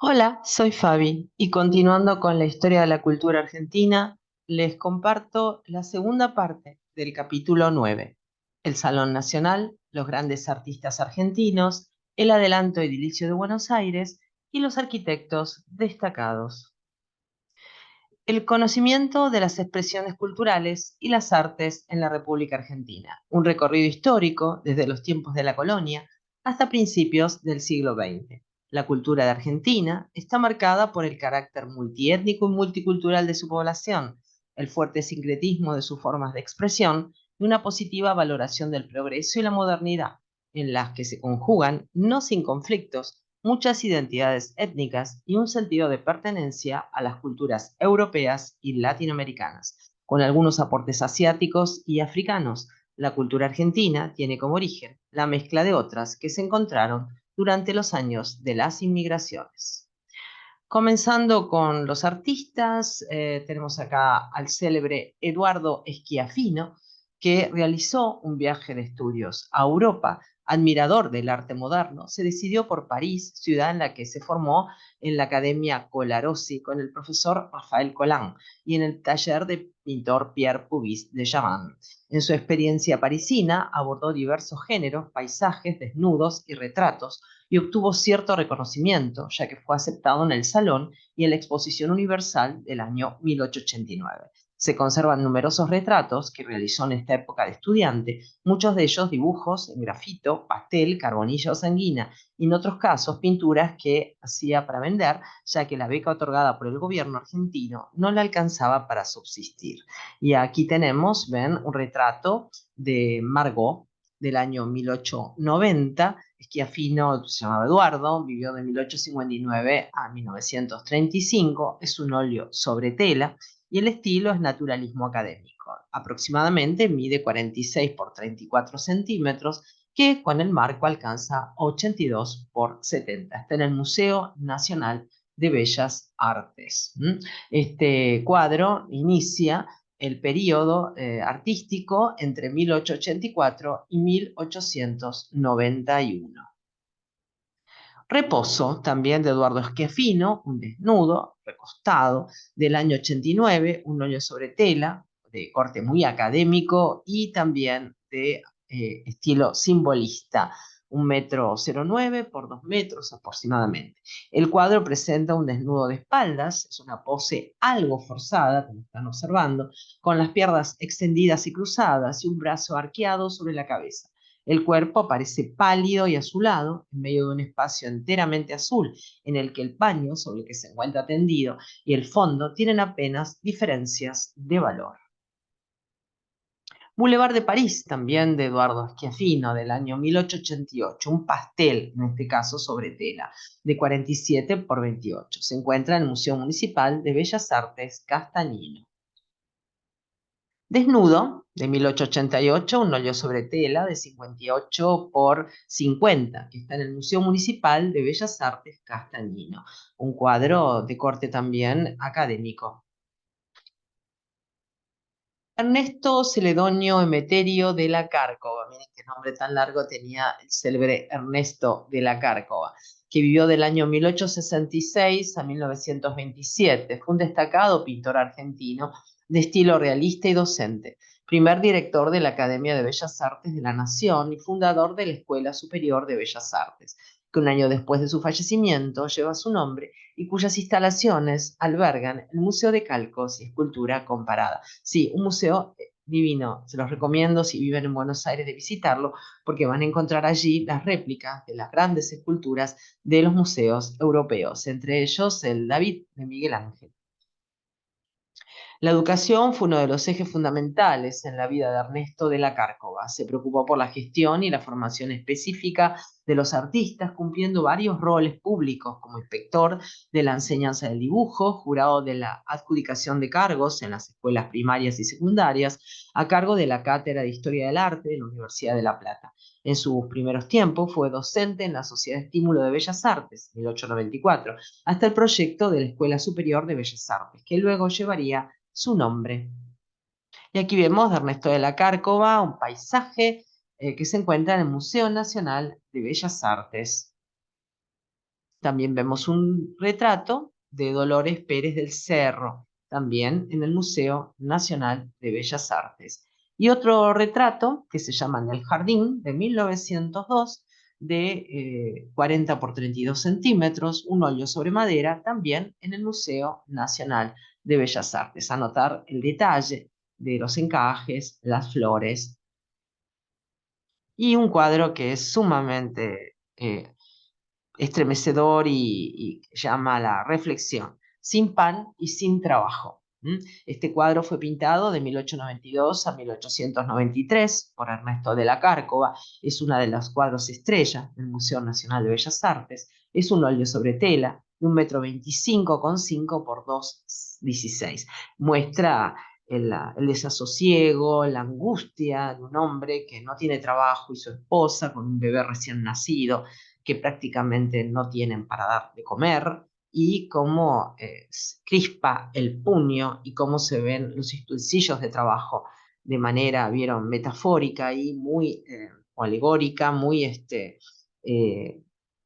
Hola, soy Fabi y continuando con la historia de la cultura argentina, les comparto la segunda parte del capítulo 9: el Salón Nacional, los grandes artistas argentinos, el adelanto edilicio de Buenos Aires y los arquitectos destacados. El conocimiento de las expresiones culturales y las artes en la República Argentina. Un recorrido histórico desde los tiempos de la colonia hasta principios del siglo XX. La cultura de Argentina está marcada por el carácter multiétnico y multicultural de su población, el fuerte sincretismo de sus formas de expresión y una positiva valoración del progreso y la modernidad, en las que se conjugan, no sin conflictos, muchas identidades étnicas y un sentido de pertenencia a las culturas europeas y latinoamericanas, con algunos aportes asiáticos y africanos. La cultura argentina tiene como origen la mezcla de otras que se encontraron durante los años de las inmigraciones. Comenzando con los artistas, tenemos acá al célebre Eduardo Schiaffino, que realizó un viaje de estudios a Europa. Admirador del arte moderno, se decidió por París, ciudad en la que se formó en la Academia Colarossi con el profesor Rafael Collin y en el taller de pintor Pierre Puvis de Chavannes. En su experiencia parisina abordó diversos géneros, paisajes, desnudos y retratos, y obtuvo cierto reconocimiento, ya que fue aceptado en el Salón y en la Exposición Universal del año 1889. Se conservan numerosos retratos que realizó en esta época de estudiante, muchos de ellos dibujos en grafito, pastel, carbonilla o sanguina, y en otros casos pinturas que hacía para vender, ya que la beca otorgada por el gobierno argentino no le alcanzaba para subsistir. Y aquí tenemos, ven, un retrato de Margot del año 1890. Schiaffino se llamaba Eduardo, vivió de 1859 a 1935, es un óleo sobre tela y el estilo es naturalismo académico. Aproximadamente mide 46 por 34 centímetros, que con el marco alcanza 82 por 70. Está en el Museo Nacional de Bellas Artes. Este cuadro inicia el periodo artístico entre 1884 y 1891. Reposo, también de Eduardo Schiaffino, un desnudo, recostado, del año 89, un óleo sobre tela, de corte muy académico y también de estilo simbolista, 1,09 m por 2 metros aproximadamente. El cuadro presenta un desnudo de espaldas, es una pose algo forzada, como están observando, con las piernas extendidas y cruzadas y un brazo arqueado sobre la cabeza. El cuerpo aparece pálido y azulado en medio de un espacio enteramente azul, en el que el paño sobre el que se encuentra tendido y el fondo tienen apenas diferencias de valor. Boulevard de París, también de Eduardo Schiaffino, del año 1888, un pastel, en este caso sobre tela, de 47 por 28. Se encuentra en el Museo Municipal de Bellas Artes Castañino. Desnudo, de 1888, un óleo sobre tela de 58 por 50, que está en el Museo Municipal de Bellas Artes Castañino. Un cuadro de corte también académico. Ernesto Celedonio Emeterio de la Cárcova, miren qué nombre tan largo tenía el célebre Ernesto de la Cárcova, que vivió del año 1866 a 1927. Fue un destacado pintor argentino de estilo realista y docente, primer director de la Academia de Bellas Artes de la Nación y fundador de la Escuela Superior de Bellas Artes, que un año después de su fallecimiento lleva su nombre y cuyas instalaciones albergan el Museo de Calcos y Escultura Comparada. Sí, un museo divino, se los recomiendo si viven en Buenos Aires de visitarlo, porque van a encontrar allí las réplicas de las grandes esculturas de los museos europeos, entre ellos el David de Miguel Ángel. La educación fue uno de los ejes fundamentales en la vida de Ernesto de la Cárcova. Se preocupó por la gestión y la formación específica de los artistas, cumpliendo varios roles públicos como inspector de la enseñanza del dibujo, jurado de la adjudicación de cargos en las escuelas primarias y secundarias, a cargo de la Cátedra de Historia del Arte de la Universidad de La Plata. En sus primeros tiempos fue docente en la Sociedad de Estímulo de Bellas Artes, 1894, hasta el proyecto de la Escuela Superior de Bellas Artes, que luego llevaría su nombre. Y aquí vemos de Ernesto de la Cárcova un paisaje que se encuentra en el Museo Nacional de Bellas Artes. También vemos un retrato de Dolores Pérez del Cerro, también en el Museo Nacional de Bellas Artes. Y otro retrato que se llama En el Jardín, de 1902, de 40 por 32 centímetros, un óleo sobre madera, también en el Museo Nacional de Bellas Artes. Anotar el detalle de los encajes, las flores, y un cuadro que es sumamente estremecedor y llama a la reflexión: Sin pan y sin trabajo. Este cuadro fue pintado de 1892 a 1893 por Ernesto de la Cárcova. Es uno de los cuadros estrella del Museo Nacional de Bellas Artes. Es un óleo sobre tela de 1,25 m con 5 por 2,16 m. Muestra el desasosiego, la angustia de un hombre que no tiene trabajo y su esposa con un bebé recién nacido que prácticamente no tienen para dar de comer, y cómo crispa el puño y cómo se ven los utensilios de trabajo de manera, vieron, metafórica y muy o alegórica, muy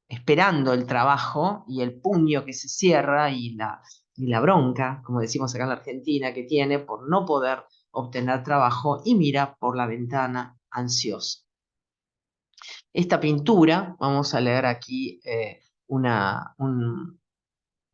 esperando el trabajo, y el puño que se cierra y la bronca, como decimos acá en la Argentina, que tiene por no poder obtener trabajo y mira por la ventana ansioso. Esta pintura, vamos a leer aquí una,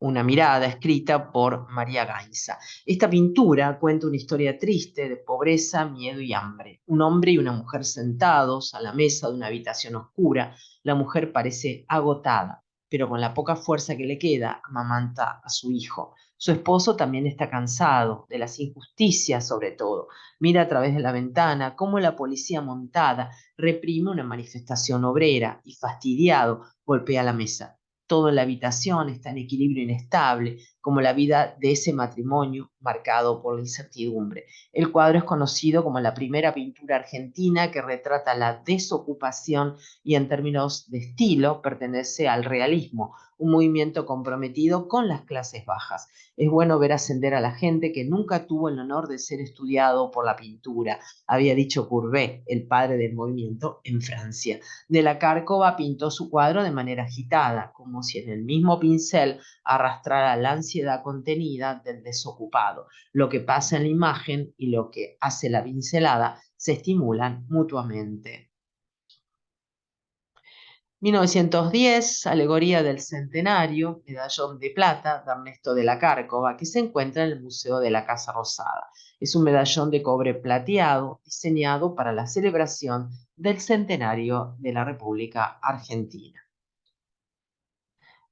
una mirada escrita por María Gainza. Esta pintura cuenta una historia triste de pobreza, miedo y hambre. Un hombre y una mujer sentados a la mesa de una habitación oscura. La mujer parece agotada, pero con la poca fuerza que le queda, amamanta a su hijo. Su esposo también está cansado de las injusticias, sobre todo. Mira a través de la ventana cómo la policía montada reprime una manifestación obrera y, fastidiado, golpea la mesa. Toda la habitación está en equilibrio inestable, como la vida de ese matrimonio marcado por la incertidumbre. El cuadro es conocido como la primera pintura argentina que retrata la desocupación y, en términos de estilo, pertenece al realismo, un movimiento comprometido con las clases bajas. Es bueno ver ascender a la gente que nunca tuvo el honor de ser estudiado por la pintura, había dicho Courbet, el padre del movimiento en Francia. De la Cárcova pintó su cuadro de manera agitada, como si en el mismo pincel arrastrara la ansiedad contenida del desocupado. Lo que pasa en la imagen y lo que hace la pincelada se estimulan mutuamente. 1910, alegoría del centenario, medallón de plata de Ernesto de la Cárcova, que se encuentra en el Museo de la Casa Rosada. Es un medallón de cobre plateado diseñado para la celebración del centenario de la República Argentina.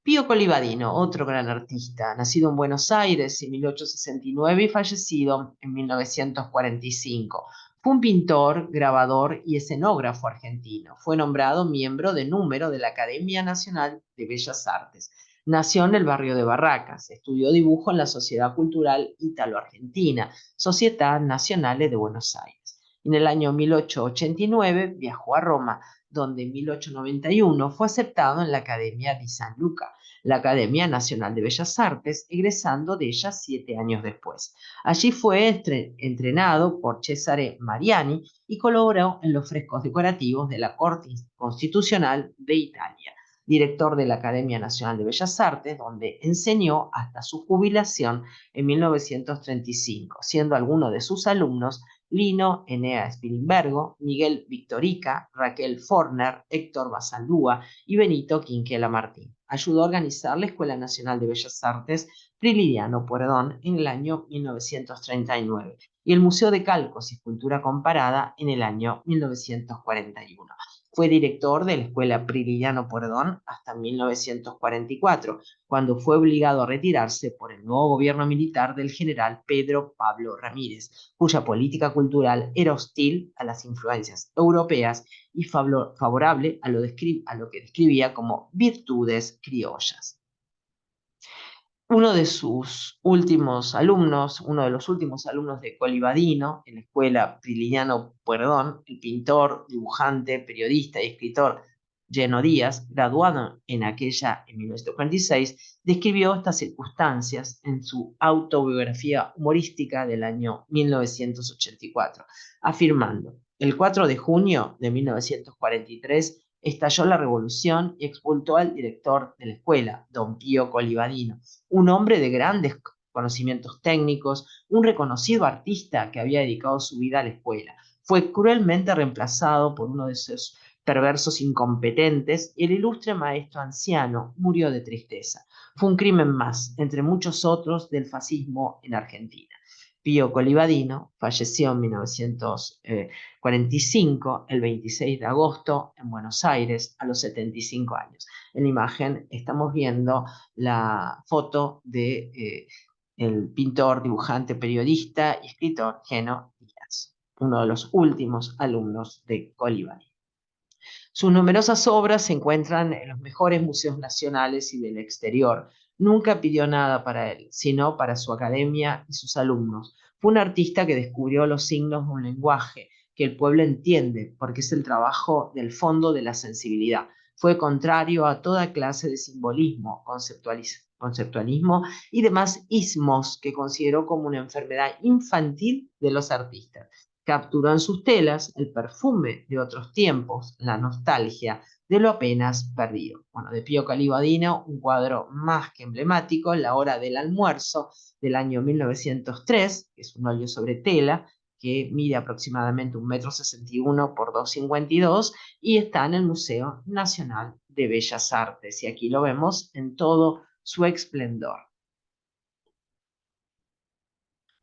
Pío Colivadino, otro gran artista, nacido en Buenos Aires en 1869 y fallecido en 1945. Fue un pintor, grabador y escenógrafo argentino. Fue nombrado miembro de número de la Academia Nacional de Bellas Artes. Nació en el barrio de Barracas. Estudió dibujo en la Sociedad Cultural Ítalo-Argentina, Società Nazionale de Buenos Aires. En el año 1889 viajó a Roma, donde en 1891 fue aceptado en la Academia di San Luca, la Academia Nacional de Bellas Artes, egresando de ella 7 años después. Allí fue entrenado por Cesare Mariani y colaboró en los frescos decorativos de la Corte Constitucional de Italia. Director de la Academia Nacional de Bellas Artes, donde enseñó hasta su jubilación en 1935, siendo alguno de sus alumnos Lino Enea Spilimbergo, Miguel Victorica, Raquel Forner, Héctor Basaldúa y Benito Quinquela Martín. Ayudó a organizar la Escuela Nacional de Bellas Artes Prilidiano Pueyrredón en el año 1939 y el Museo de Calcos y Escultura Comparada en el año 1941. Fue director de la Escuela Prilidiano Pueyrredón hasta 1944, cuando fue obligado a retirarse por el nuevo gobierno militar del general Pedro Pablo Ramírez, cuya política cultural era hostil a las influencias europeas y favorable a lo que describía como virtudes criollas. Uno de sus últimos alumnos, uno de los últimos alumnos de Colivadino en la escuela Prilidiano Pueyrredón, el pintor, dibujante, periodista y escritor Lleno Díaz, graduado en aquella en 1946, describió estas circunstancias en su autobiografía humorística del año 1984, afirmando: el 4 de junio de 1943 Estalló la revolución y expulsó al director de la escuela, don Pío Colivadino, un hombre de grandes conocimientos técnicos, un reconocido artista que había dedicado su vida a la escuela. Fue cruelmente reemplazado por uno de esos perversos incompetentes y el ilustre maestro anciano murió de tristeza. Fue un crimen más, entre muchos otros, del fascismo en Argentina. Pío Colivadino falleció en 1945, el 26 de agosto, en Buenos Aires, a los 75 años. En la imagen estamos viendo la foto de el pintor, dibujante, periodista y escritor Geno Díaz, uno de los últimos alumnos de Colivadino. Sus numerosas obras se encuentran en los mejores museos nacionales y del exterior. Nunca pidió nada para él, sino para su academia y sus alumnos. Fue un artista que descubrió los signos de un lenguaje que el pueblo entiende, porque es el trabajo del fondo de la sensibilidad. Fue contrario a toda clase de simbolismo, conceptualismo y demás ismos que consideró como una enfermedad infantil de los artistas. Capturó en sus telas el perfume de otros tiempos, la nostalgia de lo apenas perdido. Bueno, de Pío Colivadino, un cuadro más que emblemático, La hora del almuerzo, del año 1903, que es un óleo sobre tela, que mide aproximadamente 1,61 m por 2,52 m y está en el Museo Nacional de Bellas Artes. Y aquí lo vemos en todo su esplendor.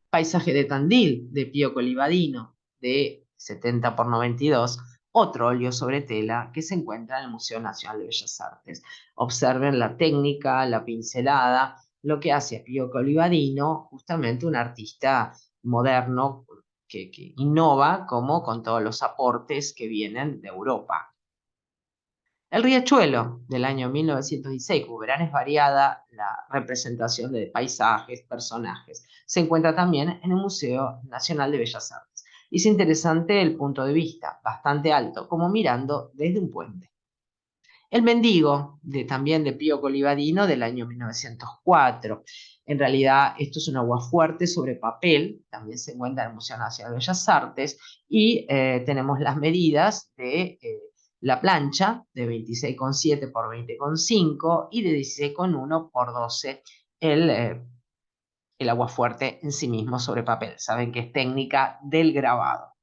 Paisaje de Tandil, de Pío Colivadino, de 70 por 92, otro óleo sobre tela que se encuentra en el Museo Nacional de Bellas Artes. Observen la técnica, la pincelada, lo que hace a Pío Colivadino, justamente un artista moderno que innova, como con todos los aportes que vienen de Europa. El Riachuelo, del año 1916, como verán, es variada la representación de paisajes, personajes. Se encuentra también en el Museo Nacional de Bellas Artes. Y es interesante el punto de vista, bastante alto, como mirando desde un puente. El Mendigo, también de Pío Colivadino, del año 1904. En realidad, esto es un aguafuerte sobre papel, también se encuentra en el Museo Nacional de Bellas Artes, y tenemos las medidas de la plancha, de 26,7 por 20,5 y de 16,1 por 12, el aguafuerte en sí mismo sobre papel. Saben que es técnica del grabado.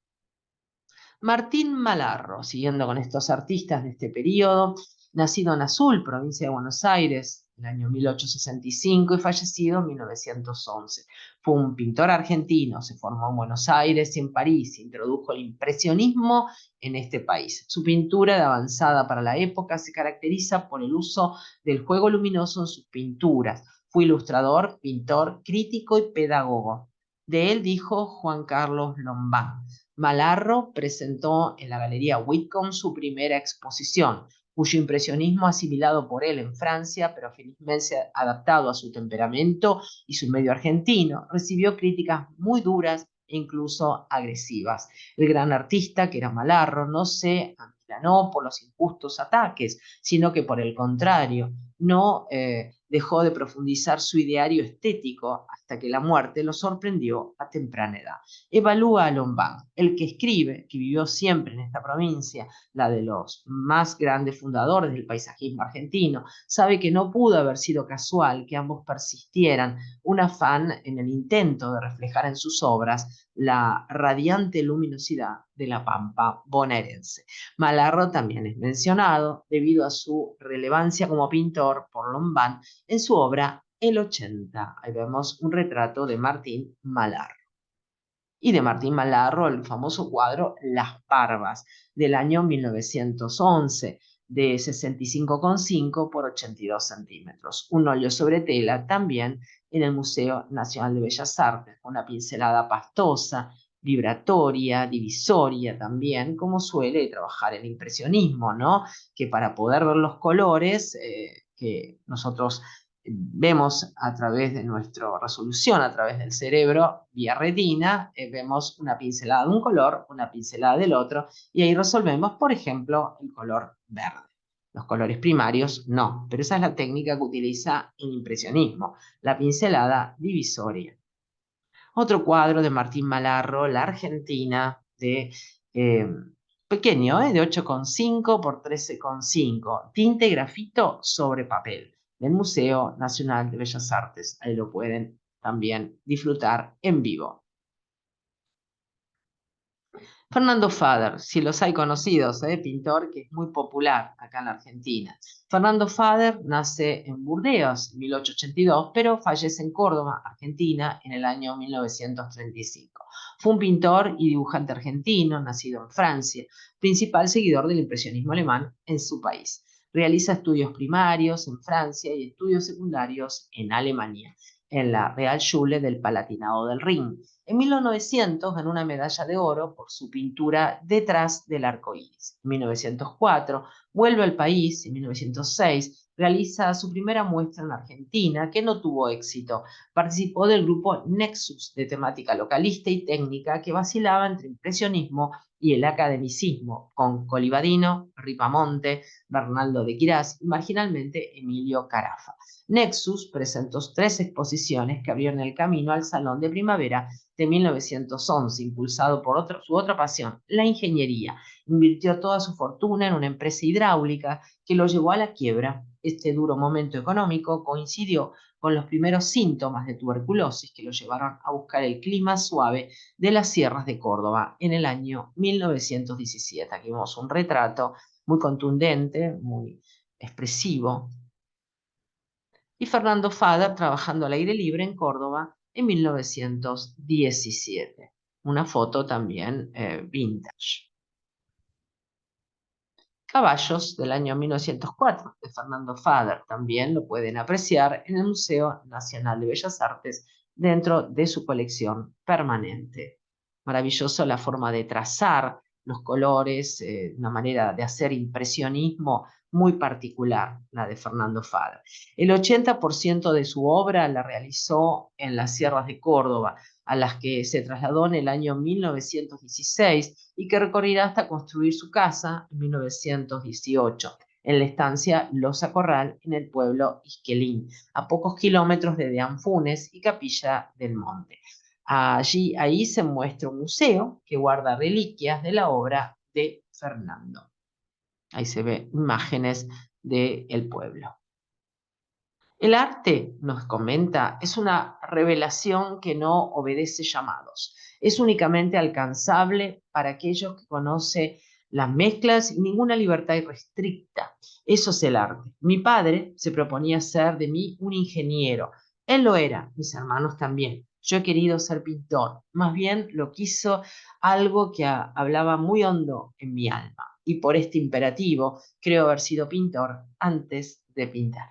Martín Malarro, siguiendo con estos artistas de este periodo, nacido en Azul, provincia de Buenos Aires, en el año 1865 y fallecido en 1911. Fue un pintor argentino, se formó en Buenos Aires y en París, introdujo el impresionismo en este país. Su pintura de avanzada para la época se caracteriza por el uso del juego luminoso en sus pinturas. Fue ilustrador, pintor, crítico y pedagogo. De él dijo Juan Carlos Lombán: Malarro presentó en la Galería Whitcomb su primera exposición, cuyo impresionismo asimilado por él en Francia, pero felizmente adaptado a su temperamento y su medio argentino, recibió críticas muy duras e incluso agresivas. El gran artista, que era Malarro, no se amilanó por los injustos ataques, sino que por el contrario, no dejó de profundizar su ideario estético hasta que la muerte lo sorprendió a temprana edad. Evalúa a Lombán, el que escribe, que vivió siempre en esta provincia, la de los más grandes fundadores del paisajismo argentino, sabe que no pudo haber sido casual que ambos persistieran un afán en el intento de reflejar en sus obras la radiante luminosidad de la pampa bonaerense. Malarro también es mencionado debido a su relevancia como pintor por Lombán en su obra El 80. Ahí vemos un retrato de Martín Malarro. Y de Martín Malarro el famoso cuadro Las Parvas, del año 1911, de 65,5 por 82 centímetros. Un óleo sobre tela también en el Museo Nacional de Bellas Artes, con una pincelada pastosa, vibratoria, divisoria también, como suele trabajar el impresionismo, ¿no? Que para poder ver los colores que nosotros vemos a través de nuestra resolución, a través del cerebro, vía retina, vemos una pincelada de un color, una pincelada del otro, y ahí resolvemos, por ejemplo, el color verde. Los colores primarios no, pero esa es la técnica que utiliza el impresionismo, la pincelada divisoria. Otro cuadro de Martín Malarro, La Argentina, de pequeño, de 8,5 por 13,5. Tinte grafito sobre papel del Museo Nacional de Bellas Artes. Ahí lo pueden también disfrutar en vivo. Fernando Fader, si los hay conocidos, pintor que es muy popular acá en la Argentina. Fernando Fader nace en Burdeos en 1882, pero fallece en Córdoba, Argentina, en el año 1935. Fue un pintor y dibujante argentino, nacido en Francia, principal seguidor del impresionismo alemán en su país. Realiza estudios primarios en Francia y estudios secundarios en Alemania, en la Real Schule del Palatinado del Rin. En 1900 ganó una medalla de oro por su pintura Detrás del arco iris. En 1904 vuelve al país. En 1906 realiza su primera muestra en Argentina, que no tuvo éxito. Participó del grupo Nexus, de temática localista y técnica, que vacilaba entre impresionismo y el academicismo, con Colibadino, Ripamonte, Bernaldo de Quirás y marginalmente Emilio Carafa. Nexus presentó 3 exposiciones que abrieron el camino al Salón de Primavera de 1911, impulsado por su otra pasión, la ingeniería. Invirtió toda su fortuna en una empresa hidráulica que lo llevó a la quiebra. Este duro momento económico coincidió con los primeros síntomas de tuberculosis que lo llevaron a buscar el clima suave de las sierras de Córdoba en el año 1917. Aquí vemos un retrato muy contundente, muy expresivo. Y Fernando Fada trabajando al aire libre en Córdoba en 1917. Una foto también vintage. Caballos del año 1904 de Fernando Fader. También lo pueden apreciar en el Museo Nacional de Bellas Artes dentro de su colección permanente. Maravilloso la forma de trazar los colores, una manera de hacer impresionismo muy particular, la de Fernando Fader. El 80% de su obra la realizó en las sierras de Córdoba, a las que se trasladó en el año 1916 y que recorrirá hasta construir su casa en 1918, en la estancia Loza Corral, en el pueblo Isquelín, a pocos kilómetros de Deanfunes y Capilla del Monte. Ahí se muestra un museo que guarda reliquias de la obra de Fernando. Ahí se ve imágenes del pueblo. El arte, nos comenta, es una revelación que no obedece llamados. Es únicamente alcanzable para aquellos que conocen las mezclas y ninguna libertad irrestricta. Eso es el arte. Mi padre se proponía ser de mí un ingeniero. Él lo era, mis hermanos también. Yo he querido ser pintor. Más bien lo quiso algo que hablaba muy hondo en mi alma. Y por este imperativo creo haber sido pintor antes de pintar.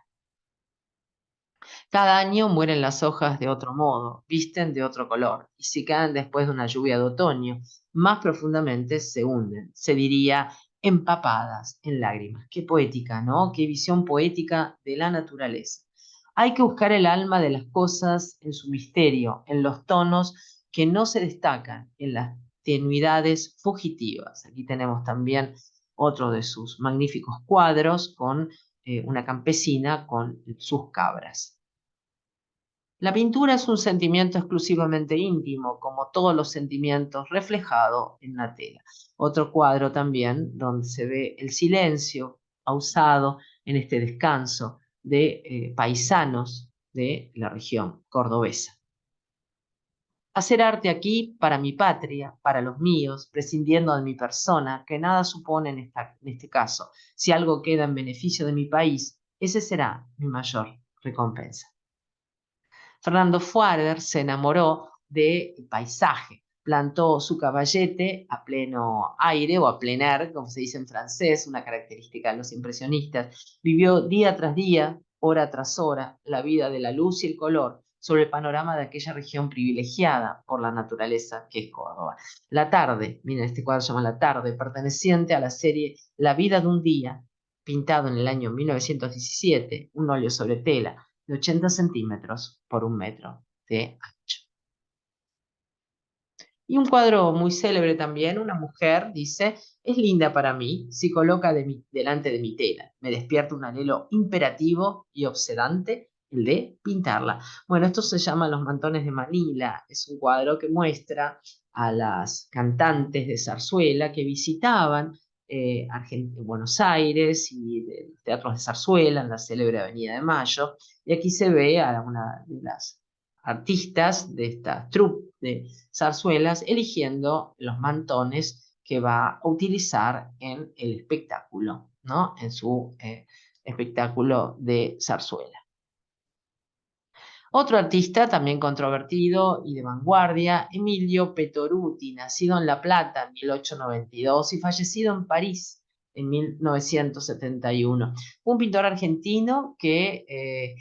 Cada año mueren las hojas de otro modo, visten de otro color, y si caen después de una lluvia de otoño, más profundamente se hunden, se diría empapadas en lágrimas. Qué poética, ¿no? Qué visión poética de la naturaleza. Hay que buscar el alma de las cosas en su misterio, en los tonos que no se destacan, en las tenuidades fugitivas. Aquí tenemos también otro de sus magníficos cuadros con una campesina con sus cabras. La pintura es un sentimiento exclusivamente íntimo, como todos los sentimientos reflejados en la tela. Otro cuadro también donde se ve el silencio pausado en este descanso de paisanos de la región cordobesa. Hacer arte aquí para mi patria, para los míos, prescindiendo de mi persona, que nada supone en este caso. Si algo queda en beneficio de mi país, ese será mi mayor recompensa. Fernando Fuarder se enamoró del paisaje, plantó su caballete a pleno aire o a plein air, como se dice en francés, una característica de los impresionistas. Vivió día tras día, hora tras hora, la vida de la luz y el color sobre el panorama de aquella región privilegiada por la naturaleza que es Córdoba. La tarde, miren, este cuadro se llama La tarde, perteneciente a la serie La vida de un día, pintado en el año 1917, un óleo sobre tela de 80 centímetros por 1 metro de ancho. Y un cuadro muy célebre también, una mujer dice, es linda para mí si coloca delante de mi tela. Me despierta un anhelo imperativo y obsedante, el de pintarla. Bueno, esto se llama Los mantones de Manila. Es un cuadro que muestra a las cantantes de zarzuela que visitaban Buenos Aires y de los teatros de zarzuela en la célebre Avenida de Mayo. Y aquí se ve a una de las artistas de esta troupe de zarzuelas eligiendo los mantones que va a utilizar en el espectáculo, ¿no? En su espectáculo de zarzuela. Otro artista también controvertido y de vanguardia, Emilio Petoruti, nacido en La Plata en 1892 y fallecido en París en 1971. Un pintor argentino que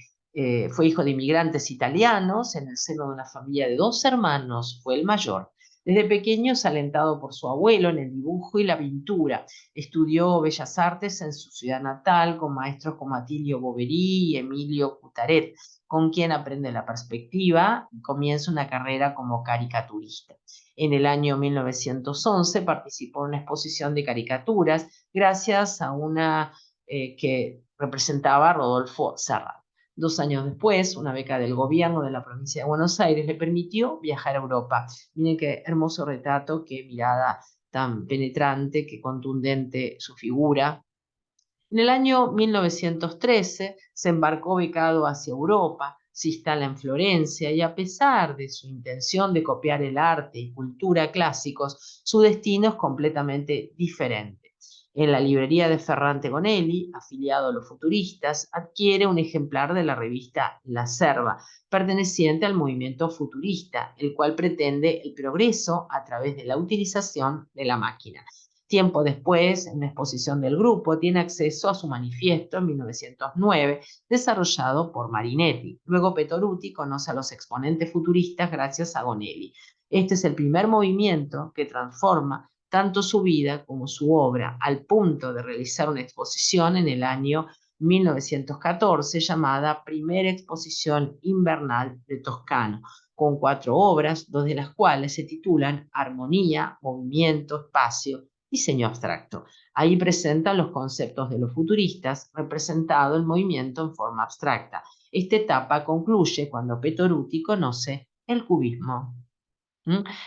fue hijo de inmigrantes italianos en el seno de una familia de 2 hermanos, fue el mayor. Desde pequeño es alentado por su abuelo en el dibujo y la pintura. Estudió Bellas Artes en su ciudad natal con maestros como Atilio Boveri y Emilio Cutaret, con quien aprende la perspectiva y comienza una carrera como caricaturista. En el año 1911 participó en una exposición de caricaturas gracias a una que representaba a Rodolfo Serra. 2 años después, una beca del gobierno de la provincia de Buenos Aires le permitió viajar a Europa. Miren qué hermoso retrato, qué mirada tan penetrante, qué contundente su figura. En el año 1913 se embarcó becado hacia Europa, se instala en Florencia y a pesar de su intención de copiar el arte y cultura clásicos, su destino es completamente diferente. En la librería de Ferrante Gonelli, afiliado a los futuristas, adquiere un ejemplar de la revista La Serva, perteneciente al movimiento futurista, el cual pretende el progreso a través de la utilización de la máquina. Tiempo después, en una exposición del grupo, tiene acceso a su manifiesto en 1909, desarrollado por Marinetti. Luego Petoruti conoce a los exponentes futuristas gracias a Gonelli. Este es el primer movimiento que transforma tanto su vida como su obra, al punto de realizar una exposición en el año 1914 llamada Primera Exposición Invernal de Toscano, con 4 obras, 2 de las cuales se titulan Armonía, Movimiento, Espacio, Diseño abstracto. Ahí presentan los conceptos de los futuristas, representado el movimiento en forma abstracta. Esta etapa concluye cuando Petoruti conoce el cubismo.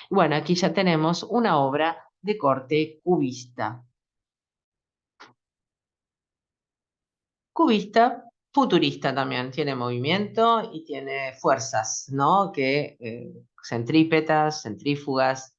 Bueno, aquí ya tenemos una obra de corte cubista. Cubista, futurista también, tiene movimiento y tiene fuerzas, ¿no? Centrípetas, centrífugas.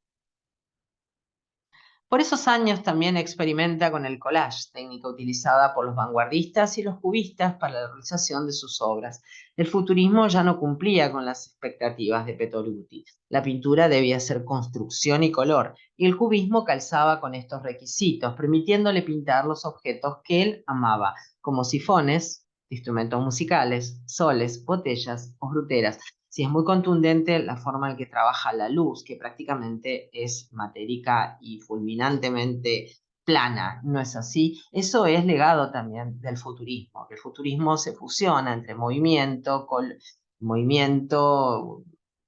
Por esos años también experimenta con el collage, técnica utilizada por los vanguardistas y los cubistas para la realización de sus obras. El futurismo ya no cumplía con las expectativas de Petoruti. La pintura debía ser construcción y color, y el cubismo calzaba con estos requisitos, permitiéndole pintar los objetos que él amaba, como sifones, instrumentos musicales, soles, botellas o fruteras. Sí, es muy contundente la forma en que trabaja la luz, que prácticamente es matérica y fulminantemente plana, ¿no es así? Eso es legado también del futurismo, que el futurismo se fusiona entre movimiento,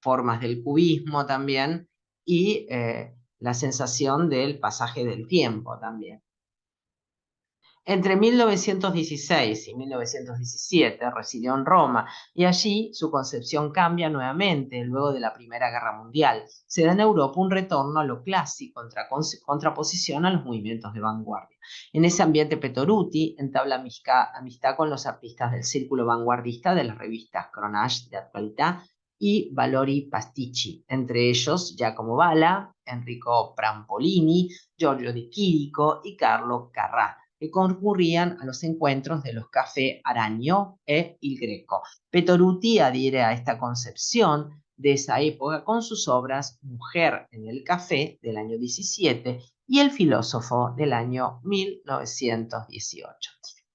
formas del cubismo también, y la sensación del pasaje del tiempo también. Entre 1916 y 1917 residió en Roma y allí su concepción cambia nuevamente luego de la Primera Guerra Mundial. Se da en Europa un retorno a lo clásico en contraposición a los movimientos de vanguardia. En ese ambiente Petoruti entabla amistad con los artistas del círculo vanguardista de las revistas Cronage de Actualidad y Valori Pasticci, entre ellos Giacomo Balla, Enrico Prampolini, Giorgio De Chirico y Carlo Carrà, que concurrían a los encuentros de los Café Aranio e Il Greco. Petoruti adhiere a esta concepción de esa época con sus obras Mujer en el Café del año 17 y El filósofo del año 1918.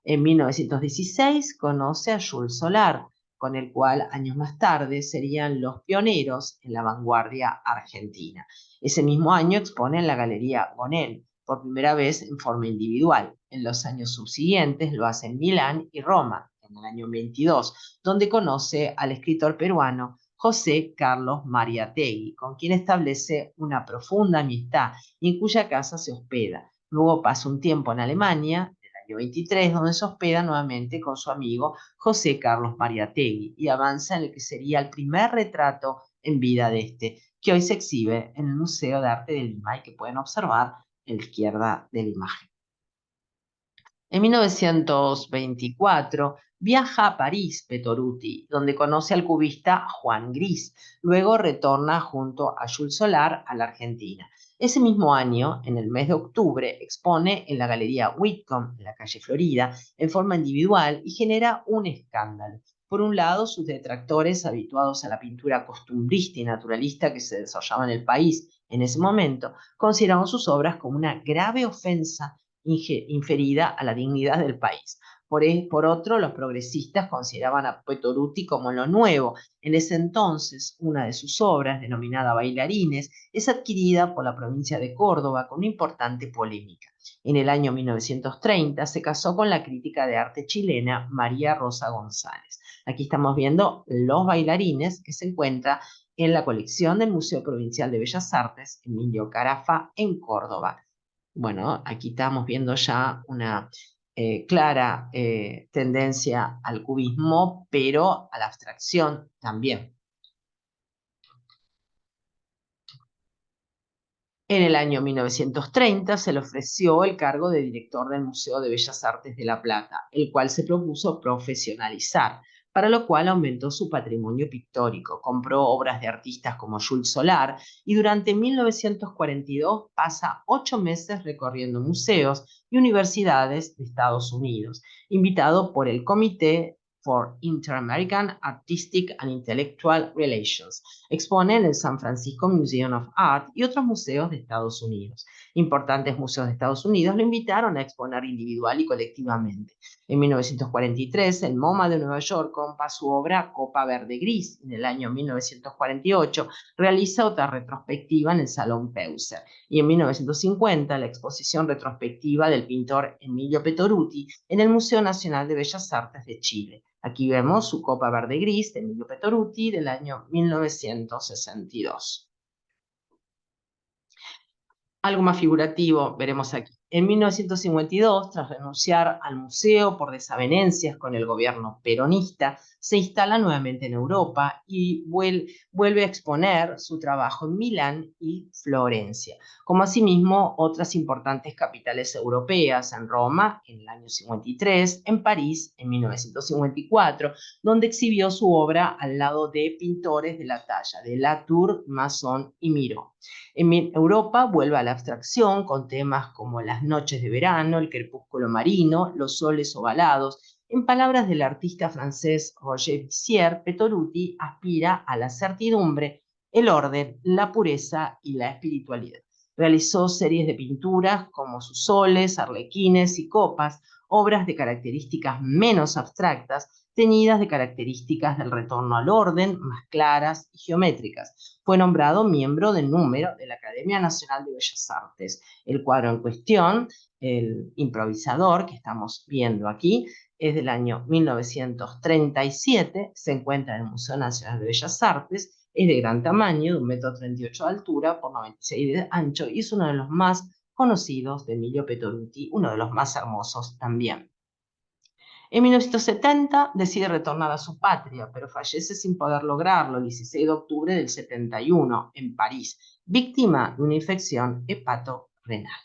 En 1916 conoce a Jules Solar, con el cual años más tarde serían los pioneros en la vanguardia argentina. Ese mismo año expone en la Galería Gonel, por primera vez en forma individual. En los años subsiguientes lo hace en Milán y Roma, en el año 22, donde conoce al escritor peruano José Carlos Mariátegui, con quien establece una profunda amistad y en cuya casa se hospeda. Luego pasa un tiempo en Alemania, en el año 23, donde se hospeda nuevamente con su amigo José Carlos Mariátegui y avanza en el que sería el primer retrato en vida de este, que hoy se exhibe en el Museo de Arte de Lima y que pueden observar en la izquierda de la imagen. En 1924 viaja a París Petoruti, donde conoce al cubista Juan Gris. Luego retorna junto a Jules Solar a la Argentina. Ese mismo año, en el mes de octubre, expone en la Galería Whitcomb, en la calle Florida, en forma individual y genera un escándalo. Por un lado, sus detractores, habituados a la pintura costumbrista y naturalista que se desarrollaba en el país en ese momento, consideraron sus obras como una grave ofensa inferida a la dignidad del país. Por otro, los progresistas consideraban a Petoruti como lo nuevo. En ese entonces, una de sus obras, denominada Bailarines, es adquirida por la provincia de Córdoba con una importante polémica. En el año 1930 se casó con la crítica de arte chilena María Rosa González. Aquí estamos viendo Los Bailarines, que se encuentra en la colección del Museo Provincial de Bellas Artes, Emilio Carafa, en Córdoba. Bueno, aquí estamos viendo ya una clara tendencia al cubismo, pero a la abstracción también. En el año 1930 se le ofreció el cargo de director del Museo de Bellas Artes de La Plata, el cual se propuso profesionalizar, para lo cual aumentó su patrimonio pictórico, compró obras de artistas como Jules Solar y durante 1942 pasa 8 meses recorriendo museos y universidades de Estados Unidos, invitado por el Comité for Inter-American Artistic and Intellectual Relations. Expone en el San Francisco Museum of Art y otros museos de Estados Unidos. Importantes museos de Estados Unidos lo invitaron a exponer individual y colectivamente. En 1943, el MoMA de Nueva York compra su obra Copa Verde Gris. En el año 1948, realiza otra retrospectiva en el Salón Peuser. Y en 1950, la exposición retrospectiva del pintor Emilio Petoruti en el Museo Nacional de Bellas Artes de Chile. Aquí vemos su Copa Verde Gris de Emilio Petoruti del año 1962. Algo más figurativo veremos aquí. En 1952, tras renunciar al museo por desavenencias con el gobierno peronista, se instala nuevamente en Europa y vuelve a exponer su trabajo en Milán y Florencia, como asimismo otras importantes capitales europeas, en Roma en el año 53, en París en 1954, donde exhibió su obra al lado de pintores de la talla de Latour, Masson y Miró. En Europa vuelve a la abstracción con temas como las noches de verano, el crepúsculo marino, los soles ovalados. En palabras del artista francés Roger Vissier, Petoruti aspira a la certidumbre, el orden, la pureza y la espiritualidad. Realizó series de pinturas como sus soles, arlequines y copas, obras de características menos abstractas, teñidas de características del retorno al orden, más claras y geométricas. Fue nombrado miembro de número de la Academia Nacional de Bellas Artes. El cuadro en cuestión, el improvisador que estamos viendo aquí, es del año 1937, se encuentra en el Museo Nacional de Bellas Artes, es de gran tamaño, de 1,38 m de altura por 96 de ancho y es uno de los más conocidos de Emilio Petoruti, uno de los más hermosos también. En 1970 decide retornar a su patria, pero fallece sin poder lograrlo el 16 de octubre del 71 en París, víctima de una infección hepatorenal.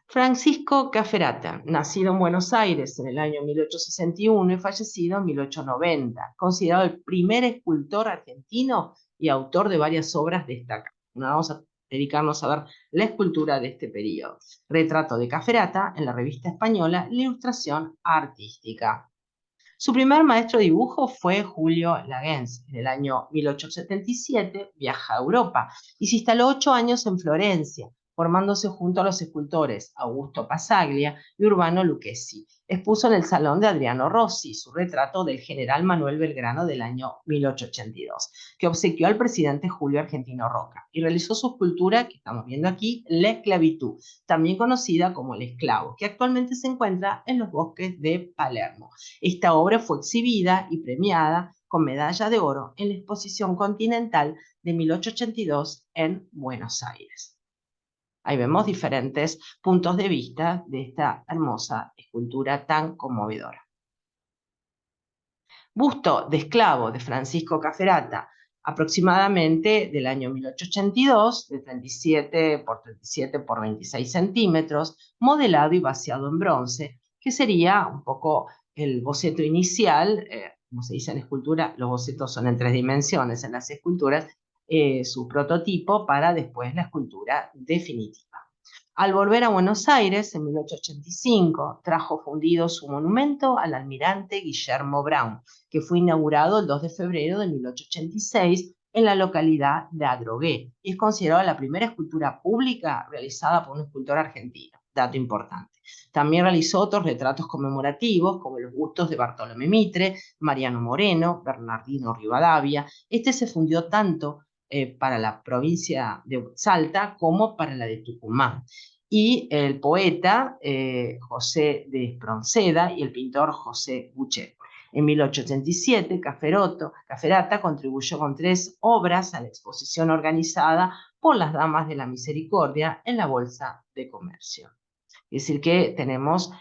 Francisco Caferata, nacido en Buenos Aires en el año 1861 y fallecido en 1890, considerado el primer escultor argentino y autor de varias obras destacadas. Vamos a dedicarnos a ver la escultura de este periodo. Retrato de Caferata en la revista española La Ilustración Artística. Su primer maestro de dibujo fue Julio Lagens. En el año 1877 viaja a Europa y se instaló 8 años en Florencia, formándose junto a los escultores Augusto Passaglia y Urbano Lucchesi. Expuso en el Salón de Adriano Rossi su retrato del general Manuel Belgrano del año 1882, que obsequió al presidente Julio Argentino Roca, y realizó su escultura que estamos viendo aquí, La Esclavitud, también conocida como El Esclavo, que actualmente se encuentra en los bosques de Palermo. Esta obra fue exhibida y premiada con medalla de oro en la Exposición Continental de 1882 en Buenos Aires. Ahí vemos diferentes puntos de vista de esta hermosa escultura tan conmovedora. Busto de esclavo de Francisco Caferata, aproximadamente del año 1882, de 37 por 26 centímetros, modelado y vaciado en bronce, que sería un poco el boceto inicial. Como se dice en escultura, los bocetos son en 3 dimensiones en las esculturas, su prototipo para después la escultura definitiva. Al volver a Buenos Aires en 1885, trajo fundido su monumento al almirante Guillermo Brown, que fue inaugurado el 2 de febrero de 1886 en la localidad de Adrogué, y es considerada la primera escultura pública realizada por un escultor argentino. Dato importante. También realizó otros retratos conmemorativos, como los bustos de Bartolomé Mitre, Mariano Moreno, Bernardino Rivadavia. Este se fundió tanto para la provincia de Salta como para la de Tucumán. Y el poeta José de Espronceda y el pintor José Buchet. En 1887, Caferata contribuyó con 3 obras a la exposición organizada por las Damas de la Misericordia en la Bolsa de Comercio. Es decir, que tenemos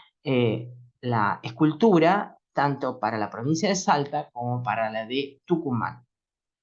la escultura tanto para la provincia de Salta como para la de Tucumán,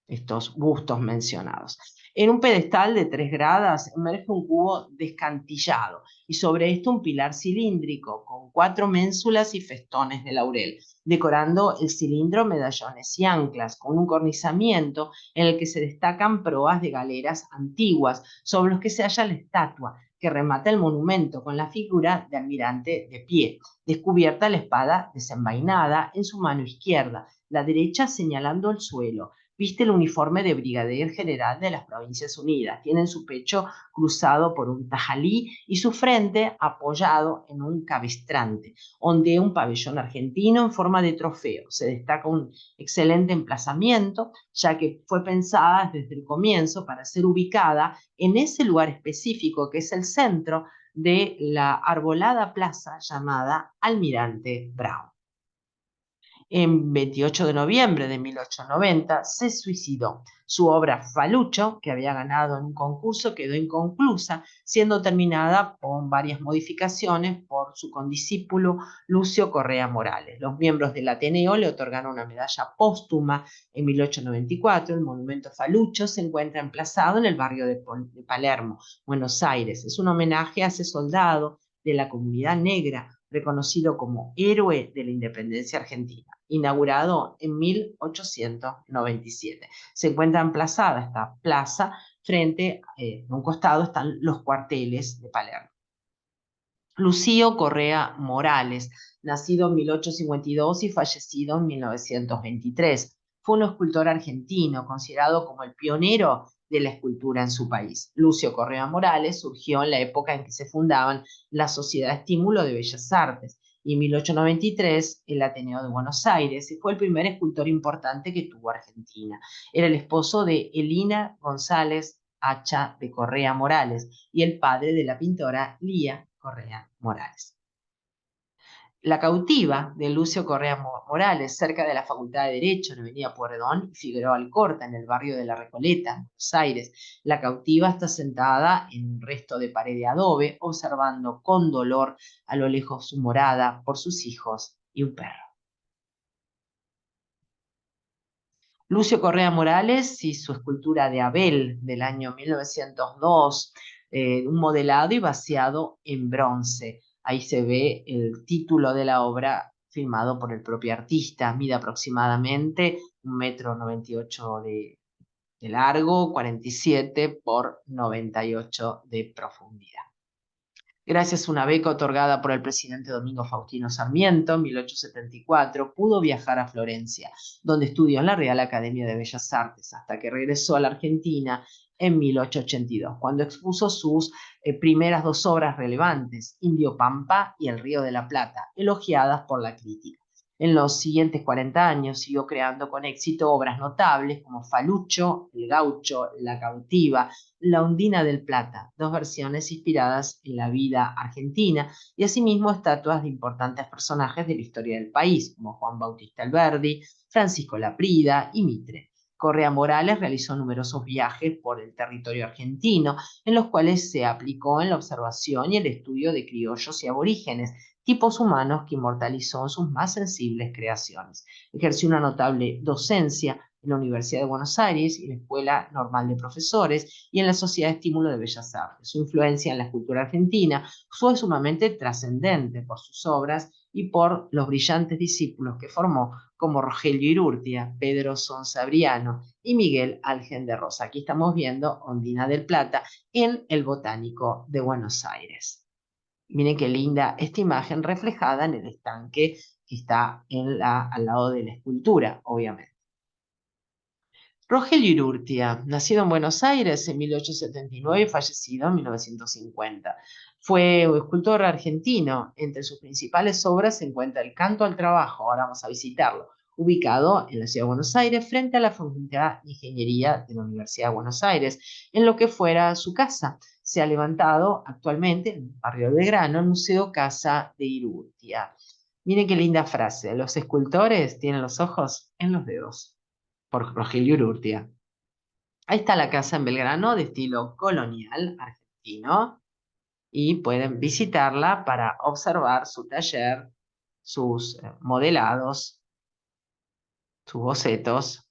estos bustos mencionados. En un pedestal de 3 gradas emerge un cubo descantillado y sobre esto un pilar cilíndrico con 4 ménsulas y festones de laurel, decorando el cilindro medallones y anclas, con un cornizamiento en el que se destacan proas de galeras antiguas, sobre los que se halla la estatua que remata el monumento con la figura de almirante de pie, descubierta la espada desenvainada en su mano izquierda, la derecha señalando el suelo. Viste el uniforme de brigadier general de las Provincias Unidas. Tiene su pecho cruzado por un tajalí y su frente apoyado en un cabestrante. Ondea un pabellón argentino en forma de trofeo. Se destaca un excelente emplazamiento, ya que fue pensada desde el comienzo para ser ubicada en ese lugar específico que es el centro de la arbolada plaza llamada Almirante Brown. En 28 de noviembre de 1890 se suicidó. Su obra Falucho, que había ganado en un concurso, quedó inconclusa, siendo terminada con varias modificaciones por su condiscípulo Lucio Correa Morales. Los miembros del Ateneo le otorgaron una medalla póstuma en 1894. El monumento Falucho se encuentra emplazado en el barrio de Palermo, Buenos Aires. Es un homenaje a ese soldado de la comunidad negra, reconocido como héroe de la independencia argentina, inaugurado en 1897. Se encuentra emplazada esta plaza frente, a un costado están los cuarteles de Palermo. Lucio Correa Morales, nacido en 1852 y fallecido en 1923. Fue un escultor argentino, considerado como el pionero de la escultura en su país. Lucio Correa Morales surgió en la época en que se fundaban la Sociedad Estímulo de Bellas Artes y en 1893 el Ateneo de Buenos Aires, y fue el primer escultor importante que tuvo Argentina. Era el esposo de Elina González Hacha de Correa Morales y el padre de la pintora Lía Correa Morales. La Cautiva, de Lucio Correa Morales, cerca de la Facultad de Derecho, en Avenida Pueyrredón y Figueroa Alcorta, en el barrio de La Recoleta, en Buenos Aires. La Cautiva está sentada en un resto de pared de adobe, observando con dolor a lo lejos su morada por sus hijos y un perro. Lucio Correa Morales y su escultura de Abel del año 1902, un modelado y vaciado en bronce. Ahí se ve el título de la obra firmado por el propio artista. Mide aproximadamente 1,98 m de largo, 47 por 98 de profundidad. Gracias a una beca otorgada por el presidente Domingo Faustino Sarmiento en 1874, pudo viajar a Florencia, donde estudió en la Real Academia de Bellas Artes, hasta que regresó a la Argentina en 1882, cuando expuso sus primeras 2 obras relevantes, Indio Pampa y El Río de la Plata, elogiadas por la crítica. En los siguientes 40 años siguió creando con éxito obras notables como Falucho, El Gaucho, La Cautiva, La Undina del Plata, 2 versiones inspiradas en la vida argentina, y asimismo estatuas de importantes personajes de la historia del país, como Juan Bautista Alberdi, Francisco Laprida y Mitre. Correa Morales realizó numerosos viajes por el territorio argentino, en los cuales se aplicó en la observación y el estudio de criollos y aborígenes, tipos humanos que inmortalizó en sus más sensibles creaciones. Ejerció una notable docencia en la Universidad de Buenos Aires y la Escuela Normal de Profesores y en la Sociedad de Estímulo de Bellas Artes. Su influencia en la escultura argentina fue sumamente trascendente por sus obras y por los brillantes discípulos que formó, como Rogelio Irurtia, Pedro Sonsabriano y Miguel Algen de Rosa. Aquí estamos viendo Ondina del Plata en el Botánico de Buenos Aires. Miren qué linda esta imagen reflejada en el estanque que está al lado de la escultura, obviamente. Rogelio Irurtia, nacido en Buenos Aires en 1879 y fallecido en 1950. Fue un escultor argentino. Entre sus principales obras se encuentra el Canto al Trabajo, ahora vamos a visitarlo, ubicado en la ciudad de Buenos Aires, frente a la Facultad de Ingeniería de la Universidad de Buenos Aires, en lo que fuera su casa. Se ha levantado actualmente en el barrio de Belgrano el Museo Casa de Irurtia. Miren qué linda frase, los escultores tienen los ojos en los dedos, por Rogelio Urrutia. Ahí está la casa en Belgrano de estilo colonial argentino y pueden visitarla para observar su taller, sus modelados, sus bocetos.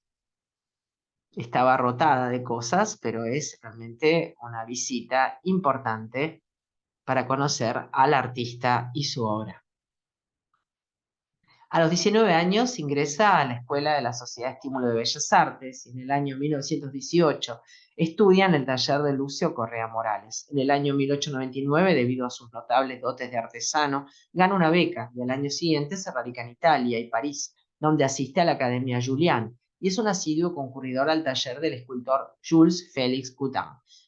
Está abarrotada de cosas, pero es realmente una visita importante para conocer al artista y su obra. A los 19 años ingresa a la Escuela de la Sociedad de Estímulo de Bellas Artes y en el año 1918 estudia en el taller de Lucio Correa Morales. En el año 1899, debido a sus notables dotes de artesano, gana una beca y al año siguiente se radica en Italia y París, donde asiste a la Academia Julian y es un asiduo concurridor al taller del escultor Jules Félix Coutin.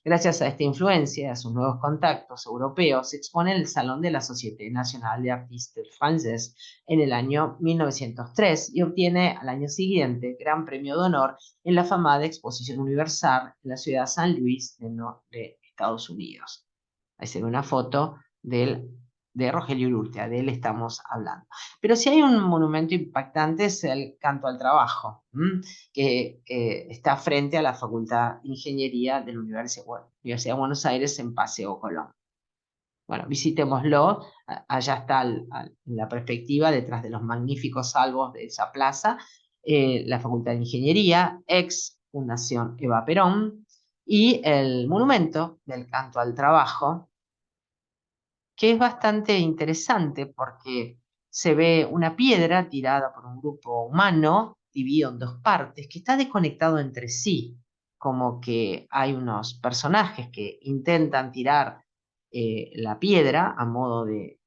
Gracias a esta influencia y a sus nuevos contactos europeos, se expone en el Salón de la Société Nationale d'Artistes Français en el año 1903 y obtiene al año siguiente Gran Premio de Honor en la afamada Exposición Universal en la ciudad de San Luis de Estados Unidos. Ahí se ve una foto de Rogelio Urrutia, de él estamos hablando. Pero si hay un monumento impactante es el Canto al Trabajo, que está frente a la Facultad de Ingeniería de la Universidad de Buenos Aires en Paseo Colón. Bueno, visitémoslo. Allá está en la perspectiva, detrás de los magníficos albos de esa plaza, la Facultad de Ingeniería, ex Fundación Eva Perón, y el monumento del Canto al Trabajo, que es bastante interesante porque se ve una piedra tirada por un grupo humano, dividido en dos partes, que está desconectado entre sí, como que hay unos personajes que intentan tirar la piedra a modo de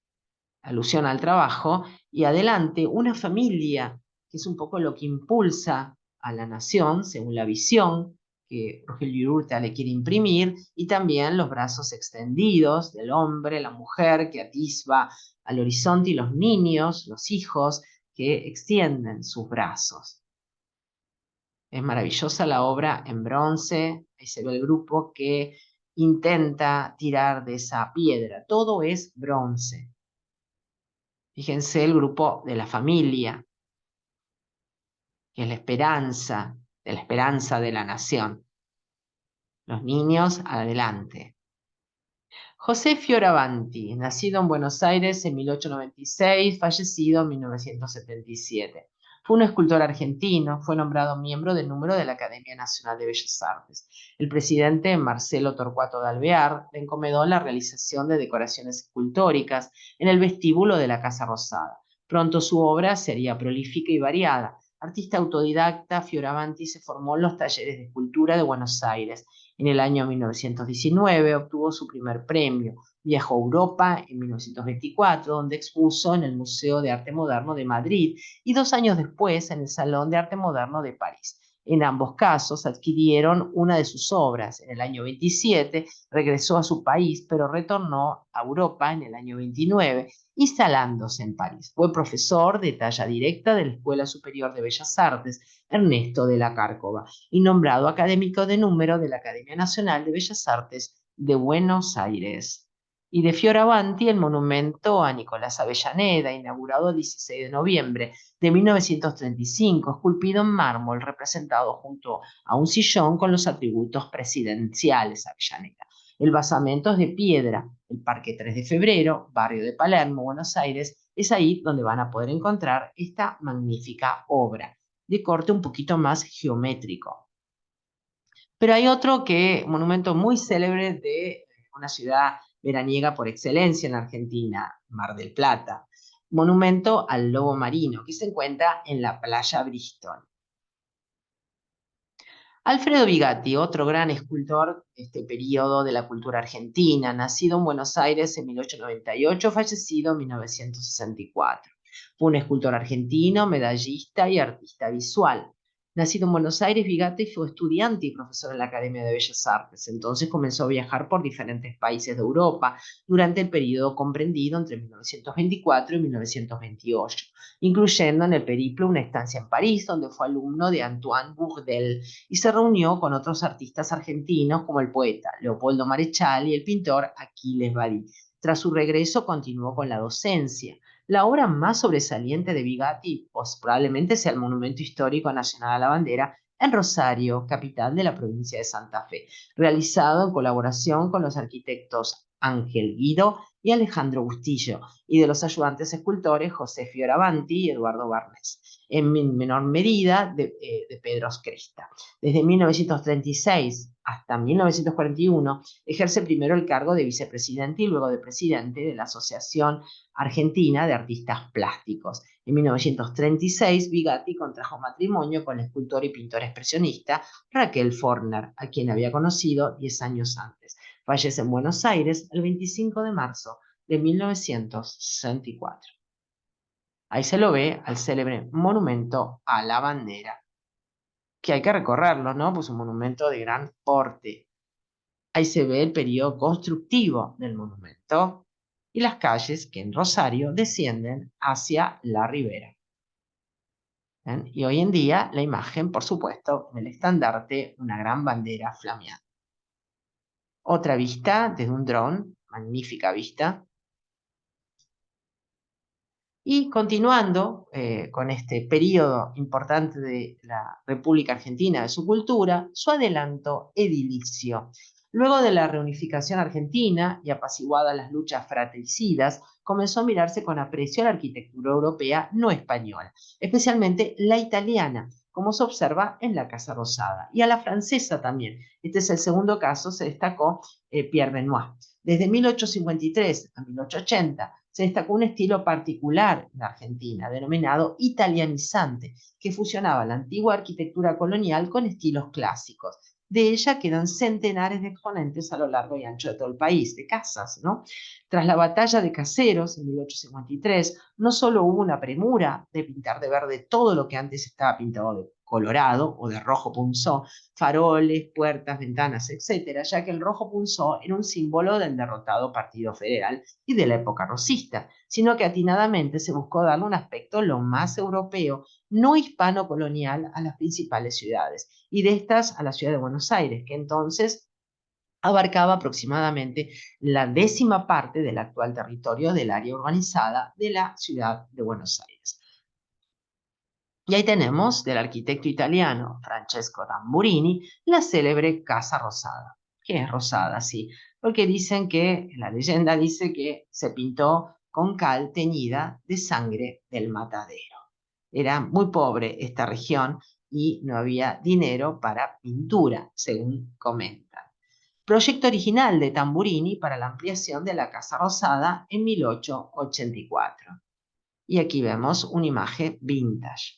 alusión al trabajo, y adelante una familia, que es un poco lo que impulsa a la nación, según la visión que Rogelio Urrutia le quiere imprimir, y también los brazos extendidos del hombre, la mujer que atisba al horizonte y los niños, los hijos, que extienden sus brazos. Es maravillosa la obra en bronce, ahí se ve el grupo que intenta tirar de esa piedra, todo es bronce. Fíjense el grupo de la familia, que es la esperanza de la nación. Los niños, adelante. José Fioravanti, nacido en Buenos Aires en 1896, fallecido en 1977. Fue un escultor argentino, fue nombrado miembro del número de la Academia Nacional de Bellas Artes. El presidente Marcelo Torcuato de Alvear le encomendó la realización de decoraciones escultóricas en el vestíbulo de la Casa Rosada. Pronto su obra sería prolífica y variada. Artista autodidacta, Fioravanti se formó en los talleres de escultura de Buenos Aires. En el año 1919 obtuvo su primer premio. Viajó a Europa en 1924, donde expuso en el Museo de Arte Moderno de Madrid y 2 años después en el Salón de Arte Moderno de París. En ambos casos adquirieron una de sus obras. En el año 27 regresó a su país, pero retornó a Europa en el año 29, instalándose en París. Fue profesor de talla directa de la Escuela Superior de Bellas Artes, Ernesto de la Cárcova, y nombrado académico de número de la Academia Nacional de Bellas Artes de Buenos Aires. Y de Fioravanti el monumento a Nicolás Avellaneda, inaugurado el 16 de noviembre de 1935, esculpido en mármol, representado junto a un sillón con los atributos presidenciales Avellaneda. El basamento es de piedra. El Parque 3 de Febrero, barrio de Palermo, Buenos Aires, es ahí donde van a poder encontrar esta magnífica obra. de corte un poquito más geométrico. Pero hay otro monumento muy célebre de una ciudad veraniega por excelencia en Argentina, Mar del Plata, monumento al lobo marino, que se encuentra en la playa Bristol. Alfredo Bigatti, otro gran escultor de este periodo de la cultura argentina, nacido en Buenos Aires en 1898, fallecido en 1964. Fue un escultor argentino, medallista y artista visual. Nacido en Buenos Aires, Bigatti fue estudiante y profesor en la Academia de Bellas Artes. Entonces comenzó a viajar por diferentes países de Europa durante el periodo comprendido entre 1924 y 1928, incluyendo en el periplo una estancia en París, donde fue alumno de Antoine Bourdelle, y se reunió con otros artistas argentinos como el poeta Leopoldo Marechal y el pintor Aquiles Badí. Tras su regreso continuó con la docencia. La obra más sobresaliente de Bigatti pues, probablemente sea el Monumento Histórico Nacional a la Bandera en Rosario, capital de la provincia de Santa Fe, realizado en colaboración con los arquitectos Ángel Guido y Alejandro Bustillo, y de los ayudantes escultores José Fioravanti y Eduardo Barnes, en menor medida de Pedro Cresta. Desde 1936 hasta 1941 ejerce primero el cargo de vicepresidente y luego de presidente de la Asociación Argentina de Artistas Plásticos. En 1936, Bigatti contrajo matrimonio con la escultora y pintora expresionista Raquel Forner, a quien había conocido 10 años antes. Fallece en Buenos Aires el 25 de marzo de 1964. Ahí se lo ve al célebre monumento a la bandera, que hay que recorrerlo, ¿no? Pues un monumento de gran porte. Ahí se ve el periodo constructivo del monumento y las calles que en Rosario descienden hacia la ribera. ¿Ven? Y hoy en día la imagen, por supuesto, en el estandarte, una gran bandera flameante. Otra vista desde un dron, magnífica vista. Y continuando con este periodo importante de la República Argentina, de su cultura, su adelanto edilicio. Luego de la reunificación argentina y apaciguadas las luchas fratricidas, comenzó a mirarse con aprecio a la arquitectura europea no española, especialmente la italiana, como se observa en la Casa Rosada, y a la francesa también. Este es el segundo caso, se destacó Pierre Benoit. Desde 1853 a 1880 se destacó un estilo particular en Argentina, denominado italianizante, que fusionaba la antigua arquitectura colonial con estilos clásicos. De ella quedan centenares de exponentes a lo largo y ancho de todo el país, de casas, ¿no? Tras la batalla de Caseros en 1853, no solo hubo una premura de pintar de verde todo lo que antes estaba pintado de colorado o de rojo punzó, faroles, puertas, ventanas, etcétera, ya que el rojo punzó era un símbolo del derrotado Partido Federal y de la época rosista, sino que atinadamente se buscó darle un aspecto lo más europeo, no hispano-colonial, a las principales ciudades, y de estas a la ciudad de Buenos Aires, que entonces abarcaba aproximadamente la 10ª parte del actual territorio del área urbanizada de la ciudad de Buenos Aires. Y ahí tenemos del arquitecto italiano Francesco Tamburini la célebre Casa Rosada. ¿Qué es rosada? Sí, porque dicen que, la leyenda dice que se pintó con cal teñida de sangre del matadero. Era muy pobre esta región y no había dinero para pintura, según comentan. Proyecto original de Tamburini para la ampliación de la Casa Rosada en 1884. Y aquí vemos una imagen vintage.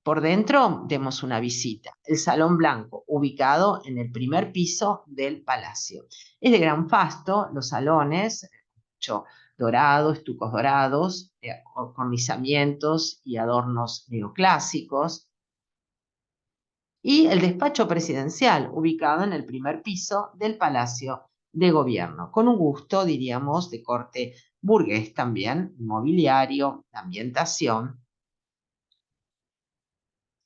Por dentro demos una visita. El Salón Blanco, ubicado en el primer piso del palacio. Es de gran fasto, los salones, mucho dorado, estucos dorados, cornisamientos y adornos neoclásicos. Y el despacho presidencial, ubicado en el primer piso del Palacio de Gobierno, con un gusto, diríamos, de corte burgués también, mobiliario, ambientación.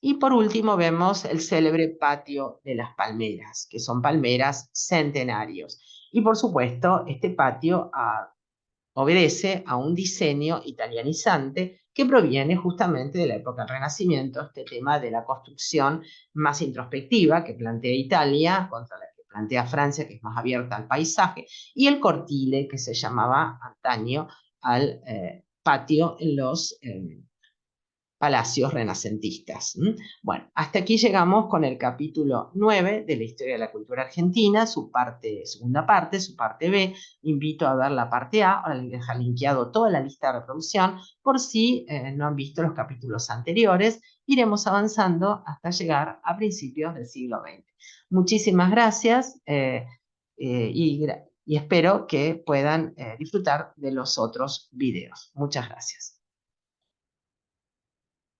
Y por último vemos el célebre Patio de las Palmeras, que son palmeras centenarios. Y por supuesto, este patio obedece a un diseño italianizante que proviene justamente de la época del Renacimiento, este tema de la construcción más introspectiva que plantea Italia contra la que plantea Francia, que es más abierta al paisaje, y el cortile, que se llamaba antaño al patio en los palacios renacentistas. Bueno, hasta aquí llegamos con el capítulo 9 de la historia de la cultura argentina, su segunda parte, su parte B. Invito a ver la parte A, ahora les dejo linkeado toda la lista de reproducción, por si no han visto los capítulos anteriores. Iremos avanzando hasta llegar a principios del siglo XX. Muchísimas gracias y espero que puedan disfrutar de los otros videos. Muchas gracias.